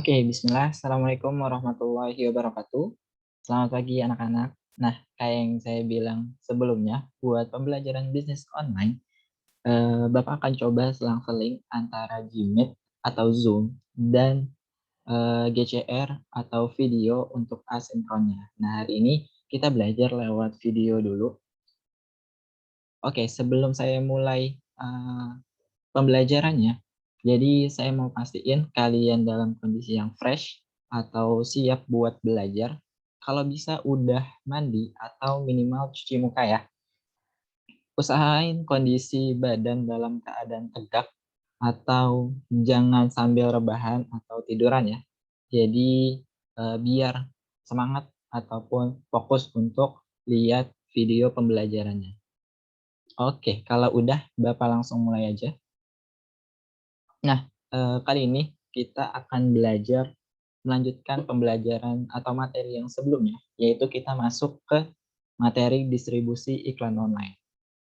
Oke, bismillah. Assalamualaikum warahmatullahi wabarakatuh. Selamat pagi anak-anak. Nah, kayak yang saya bilang sebelumnya, buat pembelajaran bisnis online, Bapak akan coba selang-seling antara Gmeet atau Zoom dan GCR atau video untuk asinkronnya. Nah, hari ini kita belajar lewat video dulu. Oke, sebelum saya mulai pembelajarannya, jadi saya mau pastiin kalian dalam kondisi yang fresh atau siap buat belajar. Kalau bisa udah mandi atau minimal cuci muka ya. Usahain kondisi badan dalam keadaan tegak atau jangan sambil rebahan atau tiduran ya. Jadi biar semangat ataupun fokus untuk lihat video pembelajarannya. Oke, kalau udah Bapak langsung mulai aja. Nah, kali ini kita akan belajar melanjutkan pembelajaran atau materi yang sebelumnya, yaitu kita masuk ke materi distribusi iklan online.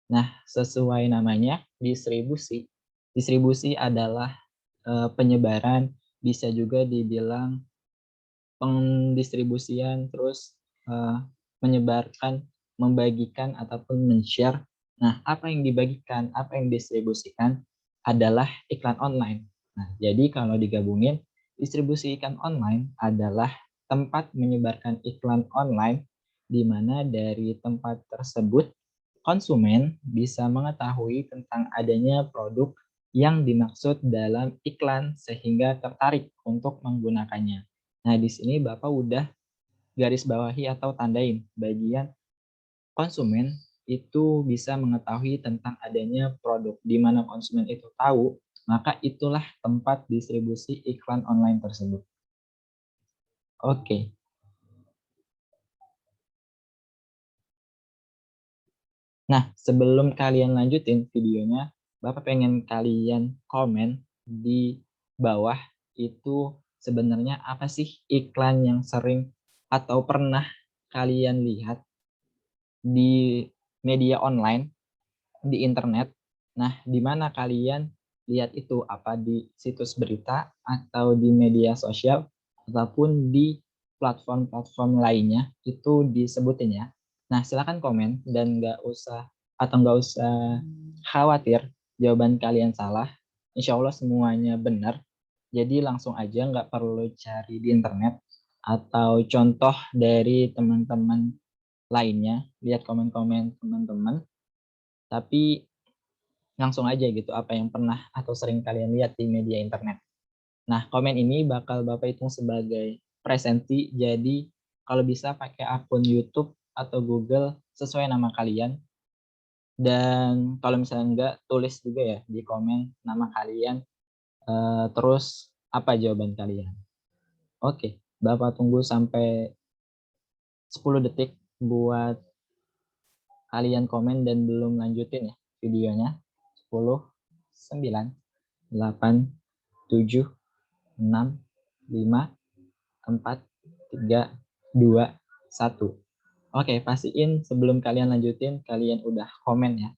Nah, sesuai namanya distribusi, distribusi adalah, penyebaran, bisa juga dibilang pendistribusian, terus, menyebarkan, membagikan, ataupun men-share. Nah, apa yang dibagikan, apa yang didistribusikan adalah iklan online. Nah, jadi kalau digabungin, distribusi iklan online adalah tempat menyebarkan iklan online, di mana dari tempat tersebut konsumen bisa mengetahui tentang adanya produk yang dimaksud dalam iklan sehingga tertarik untuk menggunakannya. Nah, di sini Bapak udah garis bawahi atau tandain bagian konsumen itu bisa mengetahui tentang adanya produk. Di mana konsumen itu tahu, maka itulah tempat distribusi iklan online tersebut. Oke. Nah, sebelum kalian lanjutin videonya, Bapak pengen kalian komen di bawah itu sebenarnya apa sih iklan yang sering atau pernah kalian lihat di media online, di internet. Nah, di mana kalian lihat itu? Apa di situs berita atau di media sosial ataupun di platform-platform lainnya, itu disebutin ya. Nah, silakan komen dan nggak usah khawatir jawaban kalian salah. Insya Allah semuanya benar. Jadi langsung aja nggak perlu cari di internet atau contoh dari teman-teman lainnya, lihat komen-komen teman-teman, tapi langsung aja gitu apa yang pernah atau sering kalian lihat di media internet. Nah, komen ini bakal Bapak hitung sebagai presenti, jadi kalau bisa pakai akun YouTube atau Google sesuai nama kalian, dan kalau misalnya enggak, tulis juga ya di komen nama kalian, terus apa jawaban kalian. Oke, Bapak tunggu sampai 10 detik buat kalian komen dan belum lanjutin ya videonya. 10, 9, 8, 7, 6, 5, 4, 3, 2, 1. Oke, pastiin sebelum kalian lanjutin, kalian udah komen ya.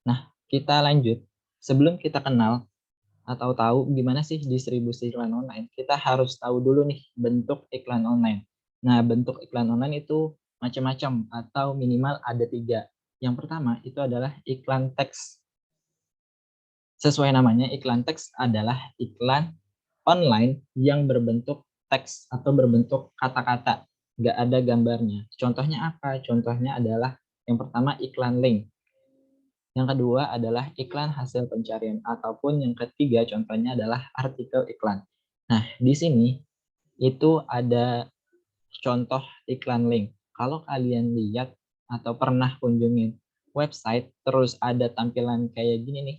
Nah, kita lanjut. Sebelum kita kenal atau tahu gimana sih distribusi iklan online, kita harus tahu dulu nih bentuk iklan online. Nah, bentuk iklan online itu macam-macam atau minimal ada 3. Yang pertama itu adalah iklan teks. Sesuai namanya, iklan teks adalah iklan online yang berbentuk teks atau berbentuk kata-kata, nggak ada gambarnya. Contohnya apa? Contohnya adalah yang pertama iklan link, yang kedua adalah iklan hasil pencarian, ataupun yang ketiga contohnya adalah artikel iklan. Nah, di sini itu ada contoh iklan link. Kalau kalian lihat atau pernah kunjungin website, terus ada tampilan kayak gini nih,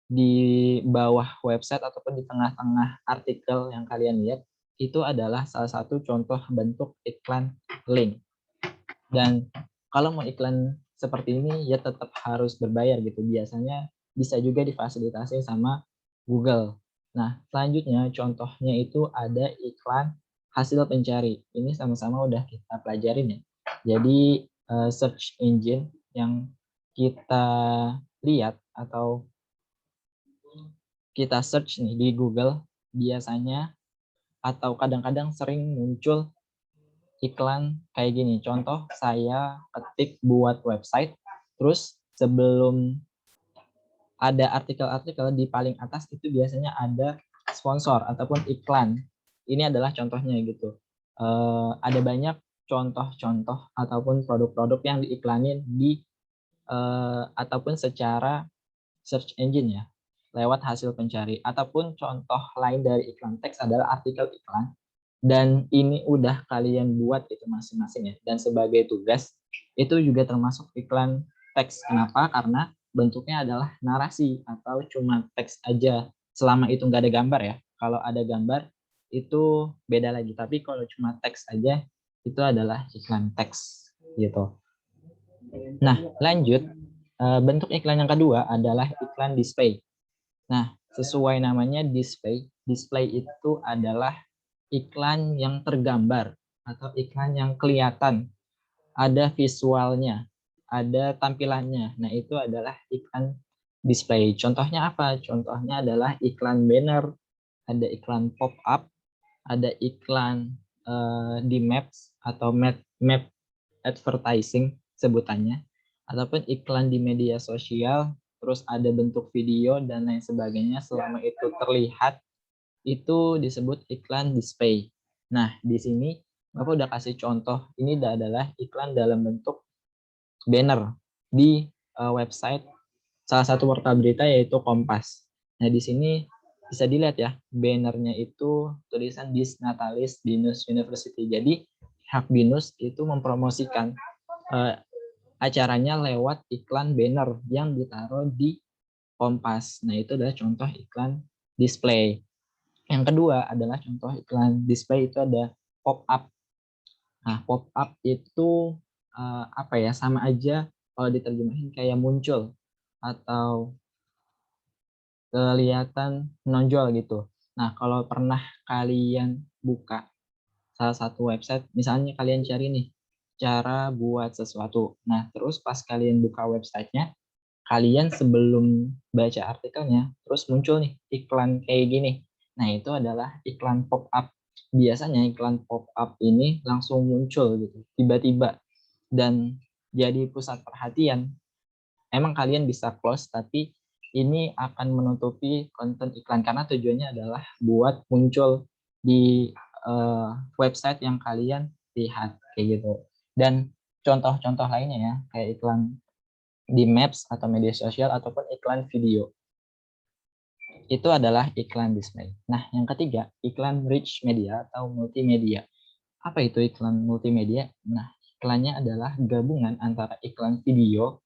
di bawah website ataupun di tengah-tengah artikel yang kalian lihat, itu adalah salah satu contoh bentuk iklan link. Dan kalau mau iklan seperti ini ya tetap harus berbayar gitu. Biasanya bisa juga difasilitasi sama Google. Nah, selanjutnya contohnya itu ada iklan hasil pencari. Ini sama-sama udah kita pelajarin ya. Jadi search engine yang kita lihat atau kita search nih di Google, biasanya atau kadang-kadang sering muncul iklan kayak gini. Contoh, saya ketik buat website, terus sebelum ada artikel-artikel di paling atas itu biasanya ada sponsor ataupun iklan. Ini adalah contohnya gitu. Ada banyak contoh-contoh ataupun produk-produk yang diiklanin di ataupun secara search engine ya, lewat hasil pencari. Ataupun contoh lain dari iklan teks adalah artikel iklan. Dan ini udah kalian buat itu masing-masing ya. Dan sebagai tugas, itu juga termasuk iklan teks. Kenapa? Karena bentuknya adalah narasi atau cuma teks aja. Selama itu nggak ada gambar ya. Kalau ada gambar, itu beda lagi. Tapi kalau cuma teks aja, itu adalah iklan teks gitu. Nah, lanjut. Bentuk iklan yang kedua adalah iklan display. Nah, sesuai namanya display, display itu adalah iklan yang tergambar atau iklan yang kelihatan, ada visualnya, ada tampilannya. Nah, itu adalah iklan display. Contohnya apa? Contohnya adalah iklan banner, ada iklan pop-up, ada iklan di Maps atau map advertising sebutannya, ataupun iklan di media sosial, terus ada bentuk video dan lain sebagainya. Selama itu terlihat, itu disebut iklan display. Nah, di sini Bapak udah kasih contoh, ini adalah iklan dalam bentuk banner di website salah satu portal berita yaitu Kompas. Nah, di sini bisa dilihat ya, bannernya itu tulisan Dis Natalis Binus University. Jadi, Hak Binus itu mempromosikan acaranya lewat iklan banner yang ditaruh di Kompas. Nah, itu adalah contoh iklan display. Yang kedua adalah contoh iklan display itu ada pop-up. Nah, pop-up itu apa ya, sama aja kalau diterjemahin kayak muncul atau kelihatan menonjol gitu. Nah, kalau pernah kalian buka salah satu website, misalnya kalian cari nih cara buat sesuatu. Nah, terus pas kalian buka websitenya, kalian sebelum baca artikelnya, terus muncul nih iklan kayak gini. Nah, itu adalah iklan pop-up. Biasanya iklan pop-up ini langsung muncul gitu, tiba-tiba. Dan jadi pusat perhatian. Emang kalian bisa close, tapi ini akan menutupi konten iklan karena tujuannya adalah buat muncul di website yang kalian lihat kayak gitu. Dan contoh-contoh lainnya ya, kayak iklan di Maps atau media sosial ataupun iklan video. Itu adalah iklan display. Nah, yang ketiga, iklan rich media atau multimedia. Apa itu iklan multimedia? Nah, iklannya adalah gabungan antara iklan video,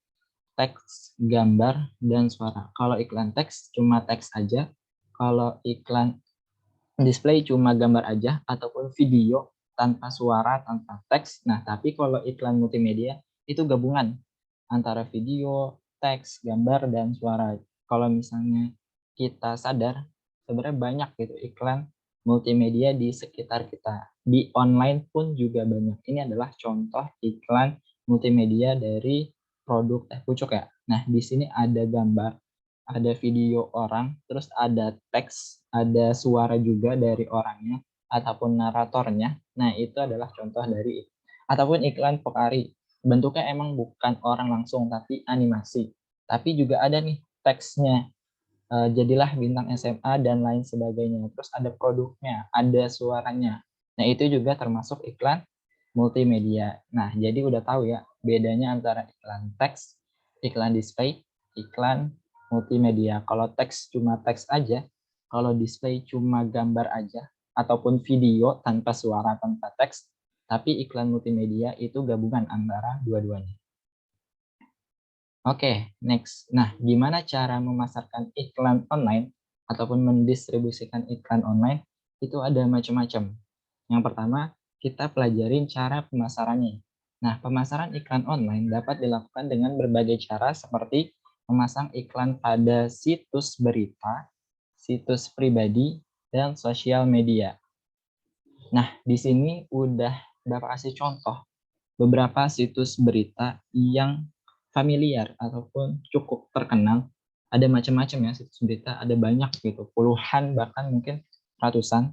teks, gambar, dan suara. Kalau iklan teks cuma teks aja, kalau iklan display cuma gambar aja, ataupun video tanpa suara, tanpa teks. Nah, tapi kalau iklan multimedia itu gabungan antara video, teks, gambar, dan suara. Kalau misalnya kita sadar, sebenarnya banyak gitu iklan multimedia di sekitar kita. Di online pun juga banyak. Ini adalah contoh iklan multimedia dari produk teh pucuk ya. Nah, di sini ada gambar, ada video orang, terus ada teks, ada suara juga dari orangnya ataupun naratornya. Nah, itu adalah contoh dari ataupun iklan Pokari. Bentuknya emang bukan orang langsung tapi animasi. Tapi juga ada nih teksnya. Jadilah bintang SMA dan lain sebagainya. Terus ada produknya, ada suaranya. Nah, itu juga termasuk iklan multimedia. Nah, jadi udah tahu ya bedanya antara iklan teks, iklan display, iklan multimedia. Kalau teks cuma teks aja, kalau display cuma gambar aja, ataupun video tanpa suara, tanpa teks, tapi iklan multimedia itu gabungan antara dua-duanya. Oke, next. Nah, gimana cara memasarkan iklan online ataupun mendistribusikan iklan online? Itu ada macam-macam. Yang pertama, kita pelajarin cara pemasarannya. Nah, pemasaran iklan online dapat dilakukan dengan berbagai cara seperti memasang iklan pada situs berita, situs pribadi, dan sosial media. Nah, di sini udah Bapak kasih contoh beberapa situs berita yang familiar ataupun cukup terkenal. Ada macam-macam ya situs berita, ada banyak gitu, puluhan bahkan mungkin ratusan.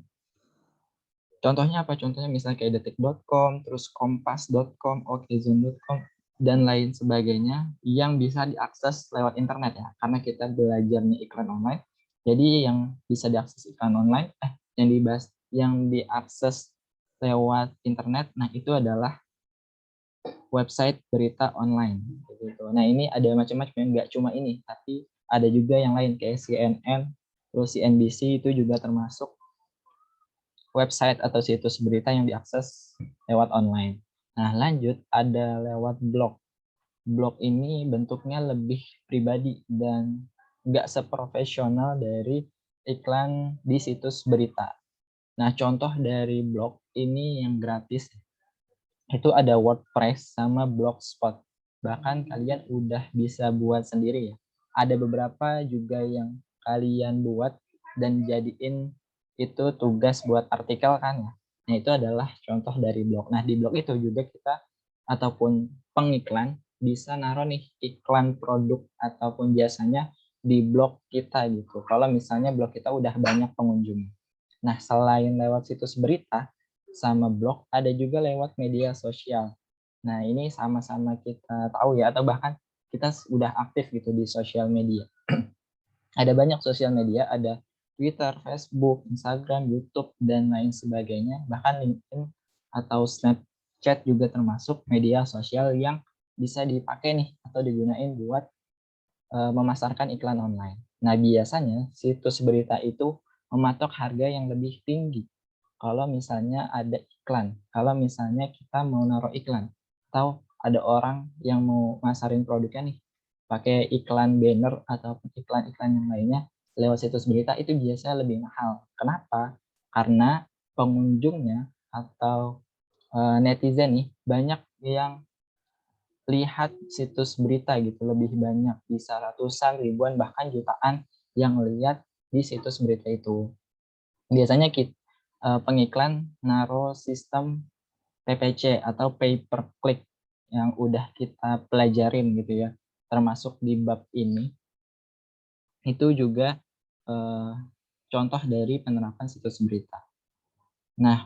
Contohnya apa? Contohnya misalnya kayak detik.com, terus kompas.com, okezone.com, dan lain sebagainya yang bisa diakses lewat internet ya. Karena kita belajarnya iklan online, jadi yang bisa diakses iklan online, yang diakses lewat internet, nah itu adalah website berita online. Gitu. Nah ini ada macam-macam, nggak cuma ini, tapi ada juga yang lain kayak CNN, terus CNBC itu juga termasuk website atau situs berita yang diakses lewat online. Nah, lanjut ada lewat blog. Blog ini bentuknya lebih pribadi dan nggak seprofesional dari iklan di situs berita. Nah, contoh dari blog ini yang gratis itu ada WordPress sama Blogspot. Bahkan kalian udah bisa buat sendiri ya. Ada beberapa juga yang kalian buat dan jadiin itu tugas buat artikel kan ya. Nah, itu adalah contoh dari blog. Nah, di blog itu juga kita ataupun pengiklan bisa naruh nih iklan produk ataupun jasanya di blog kita gitu. Kalau misalnya blog kita udah banyak pengunjung. Nah, selain lewat situs berita sama blog, ada juga lewat media sosial. Nah, ini sama-sama kita tahu ya, atau bahkan kita sudah aktif gitu di sosial media. Ada banyak sosial media, ada Twitter, Facebook, Instagram, YouTube, dan lain sebagainya. Bahkan LinkedIn atau Snapchat juga termasuk media sosial yang bisa dipakai nih atau digunain buat memasarkan iklan online. Nah, biasanya situs berita itu mematok harga yang lebih tinggi kalau misalnya ada iklan. Kalau misalnya kita mau naruh iklan atau ada orang yang mau masarin produknya nih pakai iklan banner ataupun iklan-iklan yang lainnya lewat situs berita itu biasanya lebih mahal. Kenapa? Karena pengunjungnya atau netizen nih banyak yang lihat situs berita gitu lebih banyak, bisa ratusan, ribuan, bahkan jutaan yang lihat di situs berita itu. Biasanya pengiklan naruh sistem PPC atau pay per click yang udah kita pelajarin gitu ya, termasuk di bab ini. Itu juga contoh dari penerapan situs berita. Nah,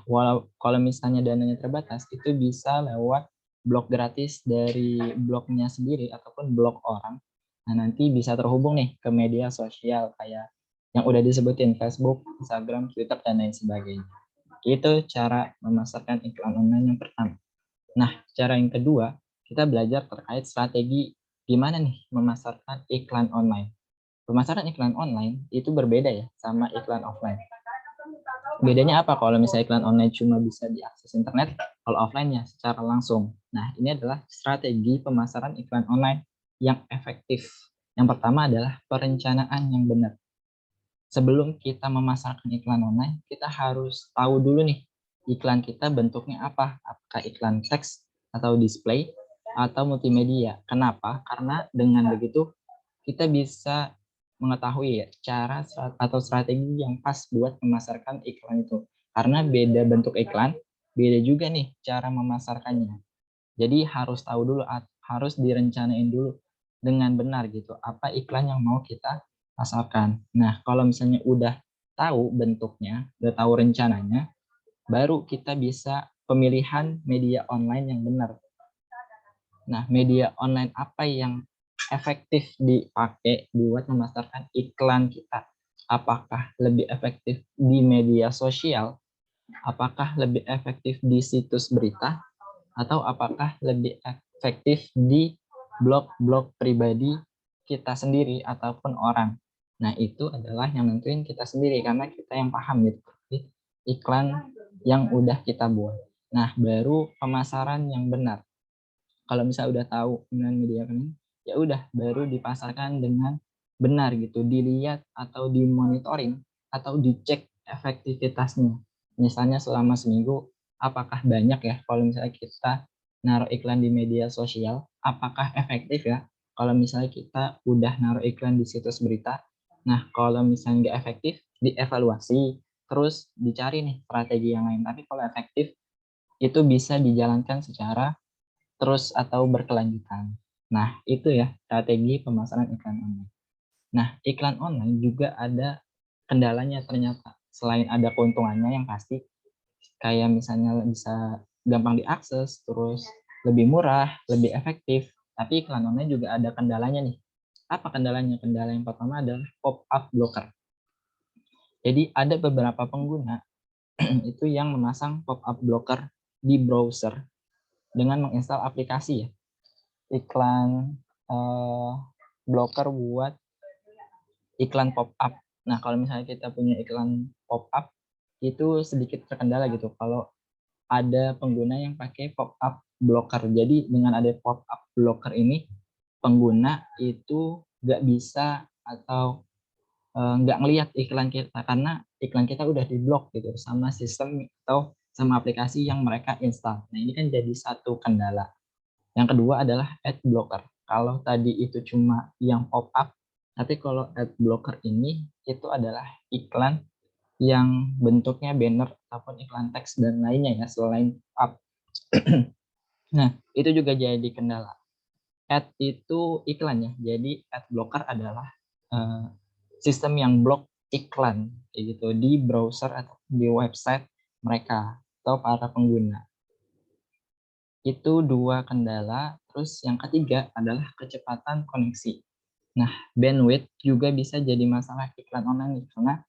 kalau misalnya dananya terbatas, itu bisa lewat blog gratis dari blognya sendiri ataupun blog orang. Nah, nanti bisa terhubung nih ke media sosial kayak yang udah disebutin Facebook, Instagram, Twitter, dan lain sebagainya. Itu cara memasarkan iklan online yang pertama. Nah, cara yang kedua, kita belajar terkait strategi gimana nih memasarkan iklan online. Pemasaran iklan online itu berbeda ya sama iklan offline. Bedanya apa kalau misalnya iklan online cuma bisa diakses internet, kalau offline ya secara langsung. Nah, ini adalah strategi pemasaran iklan online yang efektif. Yang pertama adalah perencanaan yang benar. Sebelum kita memasarkan iklan online, kita harus tahu dulu nih, iklan kita bentuknya apa? Apakah iklan teks atau display atau multimedia? Kenapa? Karena dengan begitu kita bisa mengetahui ya cara atau strategi yang pas buat memasarkan iklan itu. Karena beda bentuk iklan, beda juga nih cara memasarkannya. Jadi harus tahu dulu, harus direncanain dulu dengan benar gitu, apa iklan yang mau kita pasarkan. Nah, kalau misalnya udah tahu bentuknya, udah tahu rencananya, baru kita bisa pemilihan media online yang benar. Nah, media online apa yang efektif dipakai buat memasarkan iklan kita? Apakah lebih efektif di media sosial? Apakah lebih efektif di situs berita? Atau apakah lebih efektif di blog-blog pribadi kita sendiri ataupun orang? Nah, itu adalah yang nentuin kita sendiri karena kita yang paham gitu iklan yang udah kita buat. Nah, baru pemasaran yang benar. Kalau misalnya udah tahu dengan media ini, ya udah baru dipasarkan dengan benar gitu, dilihat atau dimonitoring atau dicek efektivitasnya. Misalnya selama seminggu, apakah banyak ya kalau misalnya kita naruh iklan di media sosial, apakah efektif ya kalau misalnya kita udah naruh iklan di situs berita. Nah, kalau misalnya nggak efektif, dievaluasi, terus dicari nih strategi yang lain. Tapi kalau efektif, itu bisa dijalankan secara terus atau berkelanjutan. Nah, itu ya strategi pemasaran iklan online. Nah, iklan online juga ada kendalanya ternyata. selain ada keuntungannya yang pasti, kayak misalnya bisa gampang diakses, terus lebih murah, lebih efektif, tapi iklan online juga ada kendalanya nih. Apa kendalanya? Kendala yang pertama adalah pop-up blocker. Jadi ada beberapa pengguna itu yang memasang pop-up blocker di browser dengan menginstal aplikasi ya. Iklan blocker buat iklan pop-up. Nah, kalau misalnya kita punya iklan pop-up, itu sedikit terkendala gitu kalau ada pengguna yang pakai pop-up blocker. Jadi dengan ada pop-up blocker ini, pengguna itu nggak bisa atau nggak ngelihat iklan kita karena iklan kita udah diblok gitu sama sistem atau sama aplikasi yang mereka install. Nah, ini kan jadi satu kendala. Yang kedua adalah ad blocker. Kalau tadi itu cuma yang pop-up, tapi kalau ad blocker ini itu adalah iklan yang bentuknya banner ataupun iklan teks dan lainnya ya selain pop-up. Nah, itu juga jadi kendala. Ad itu iklannya. Jadi ad blocker adalah sistem yang blok iklan kayak gitu di browser atau di website mereka atau para pengguna. Itu dua kendala. Terus yang ketiga adalah kecepatan koneksi. Nah, bandwidth juga bisa jadi masalah iklan online karena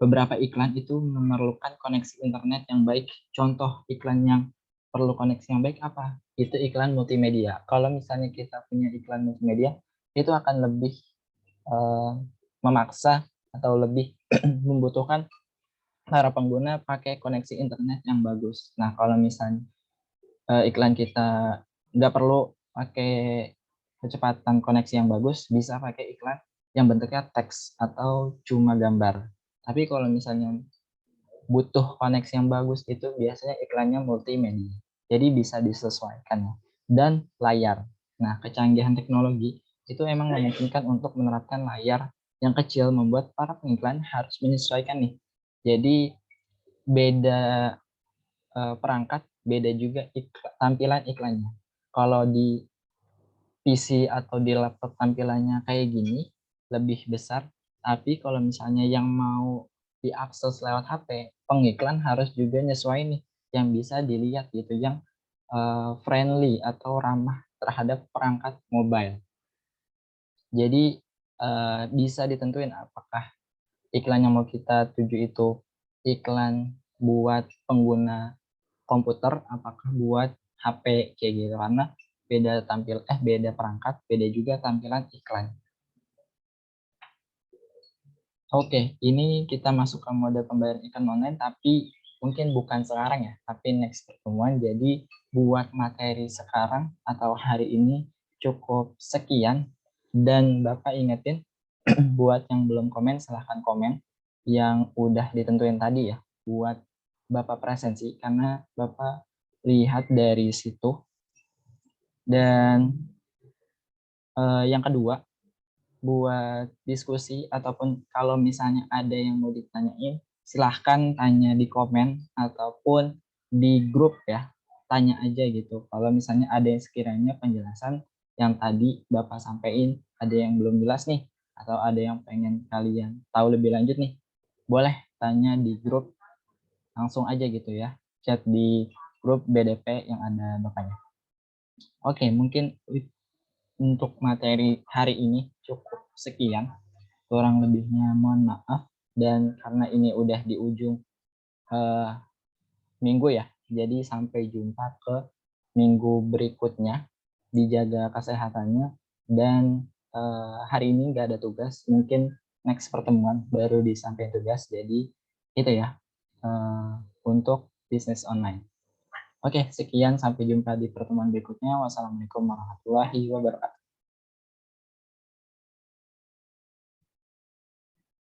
beberapa iklan itu memerlukan koneksi internet yang baik. Contoh iklan yang perlu koneksi yang baik apa? Itu iklan multimedia. Kalau misalnya kita punya iklan multimedia, itu akan lebih memaksa atau lebih membutuhkan para pengguna pakai koneksi internet yang bagus. Nah, kalau misalnya iklan kita nggak perlu pakai kecepatan koneksi yang bagus, bisa pakai iklan yang bentuknya teks atau cuma gambar. Tapi kalau misalnya butuh koneksi yang bagus itu biasanya iklannya multimedia. Jadi bisa disesuaikan ya. Dan layar. Nah, kecanggihan teknologi itu emang memungkinkan untuk menerapkan layar yang kecil membuat para pengiklan harus menyesuaikan nih. Jadi beda perangkat, beda juga tampilan iklannya. Kalau di PC atau di laptop tampilannya kayak gini, lebih besar. Tapi kalau misalnya yang mau diakses lewat HP, pengiklan harus juga nyesuaiin nih, yang bisa dilihat gitu, yang friendly atau ramah terhadap perangkat mobile. Jadi bisa ditentuin apakah iklan yang mau kita tuju itu iklan buat pengguna komputer, apakah buat HP kayak gitu, karena beda perangkat, beda juga tampilan iklan. Oke, ini kita masuk ke mode pembayaran iklan online, tapi mungkin bukan sekarang ya, tapi next pertemuan. Jadi buat materi sekarang atau hari ini cukup sekian, dan Bapak ingetin buat yang belum komen silahkan komen yang udah ditentuin tadi ya, buat Bapak presensi karena Bapak lihat dari situ. Dan yang kedua, buat diskusi ataupun kalau misalnya ada yang mau ditanyain, silahkan tanya di komen ataupun di grup ya, tanya aja gitu. Kalau misalnya ada yang sekiranya penjelasan yang tadi Bapak sampaikan ada yang belum jelas nih, atau ada yang pengen kalian tahu lebih lanjut nih, boleh tanya di grup langsung aja gitu ya, chat di grup BDP yang ada Bapaknya. Oke, mungkin untuk materi hari ini cukup sekian, kurang lebihnya mohon maaf. Dan karena ini udah di ujung minggu ya, jadi sampai jumpa ke minggu berikutnya, dijaga kesehatannya. Dan hari ini nggak ada tugas, mungkin next pertemuan baru disampaikan tugas, jadi itu ya untuk bisnis online. Oke, sekian, sampai jumpa di pertemuan berikutnya. Wassalamualaikum warahmatullahi wabarakatuh.